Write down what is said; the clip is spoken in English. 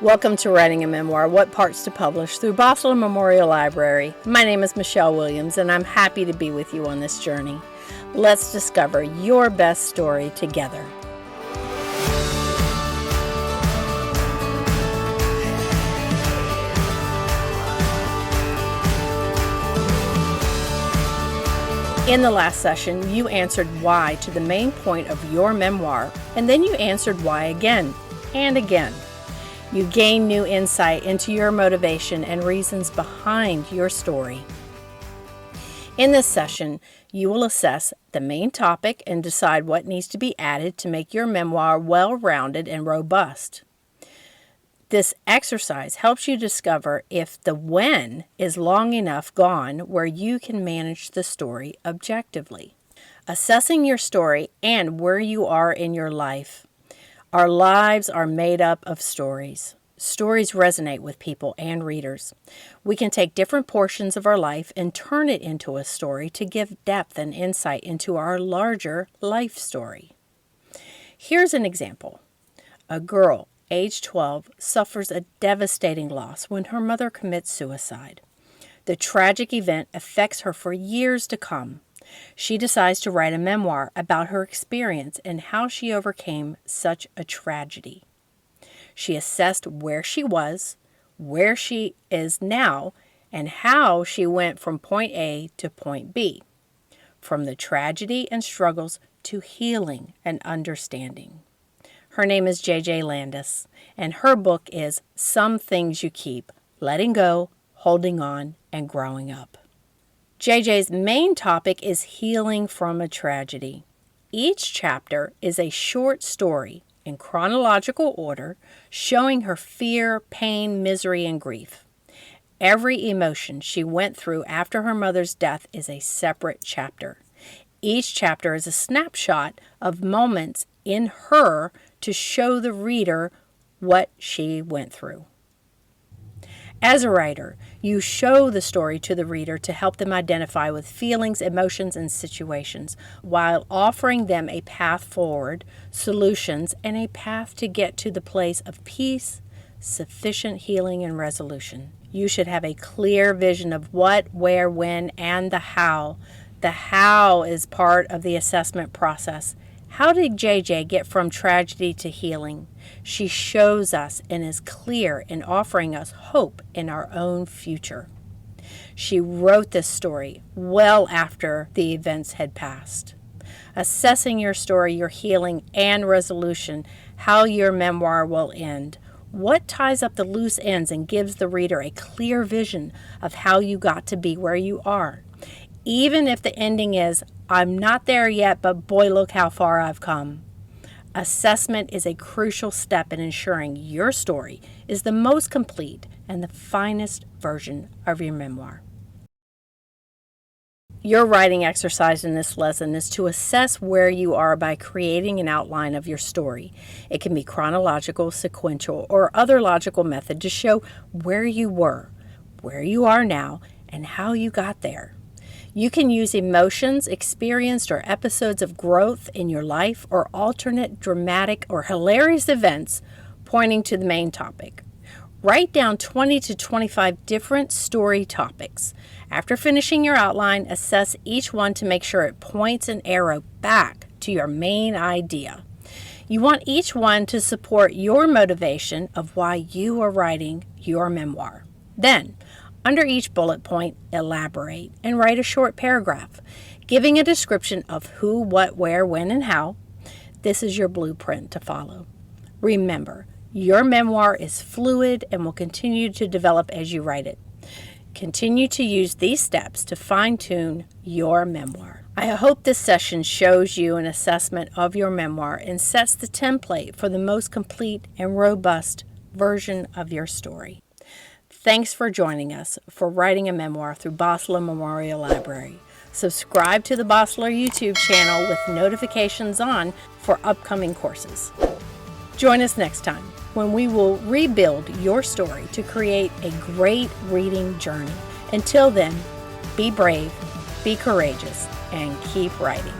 Welcome to Writing a Memoir, What Parts to Publish through Bosler Memorial Library. My name is Michelle Williams, and I'm happy to be with you on this journey. Let's discover your best story together. In the last session, you answered why to the main point of your memoir, and then you answered why again and again. You gain new insight into your motivation and reasons behind your story. In this session, you will assess the main topic and decide what needs to be added to make your memoir well-rounded and robust. This exercise helps you discover if the when is long enough gone where you can manage the story objectively. Assessing your story and where you are in your life. Our lives are made up of stories. Stories resonate with people and readers. We can take different portions of our life and turn it into a story to give depth and insight into our larger life story. Here's an example. A girl, age 12, suffers a devastating loss when her mother commits suicide. The tragic event affects her for years to come. She decides to write a memoir about her experience and how she overcame such a tragedy. She assessed where she was, where she is now, and how she went from point A to point B, from the tragedy and struggles to healing and understanding. Her name is J.J. Landis, and her book is Some Things You Keep, Letting Go, Holding On, and Growing Up. JJ's main topic is healing from a tragedy. Each chapter is a short story in chronological order showing her fear, pain, misery, and grief. Every emotion she went through after her mother's death is a separate chapter. Each chapter is a snapshot of moments in her to show the reader what she went through. As a writer, you show the story to the reader to help them identify with feelings, emotions, and situations while offering them a path forward, solutions, and a path to get to the place of peace, sufficient healing, and resolution. You should have a clear vision of what, where, when, and the how. The how is part of the assessment process. How did JJ get from tragedy to healing? She shows us and is clear in offering us hope in our own future. She wrote this story well after the events had passed. Assessing your story, your healing, and resolution, how your memoir will end. What ties up the loose ends and gives the reader a clear vision of how you got to be where you are. Even if the ending is, I'm not there yet, but boy, look how far I've come. Assessment is a crucial step in ensuring your story is the most complete and the finest version of your memoir. Your writing exercise in this lesson is to assess where you are by creating an outline of your story. It can be chronological, sequential, or other logical method to show where you were, where you are now, and how you got there. You can use emotions experienced or episodes of growth in your life or alternate dramatic or hilarious events pointing to the main topic. Write down 20 to 25 different story topics. After finishing your outline, assess each one to make sure it points an arrow back to your main idea. You want each one to support your motivation of why you are writing your memoir. Then, under each bullet point, elaborate and write a short paragraph, giving a description of who, what, where, when, and how. This is your blueprint to follow. Remember, your memoir is fluid and will continue to develop as you write it. Continue to use these steps to fine-tune your memoir. I hope this session shows you an assessment of your memoir and sets the template for the most complete and robust version of your story. Thanks for joining us for Writing a Memoir through Bosler Memorial Library. Subscribe to the Bosler YouTube channel with notifications on for upcoming courses. Join us next time when we will rebuild your story to create a great reading journey. Until then, be brave, be courageous, and keep writing.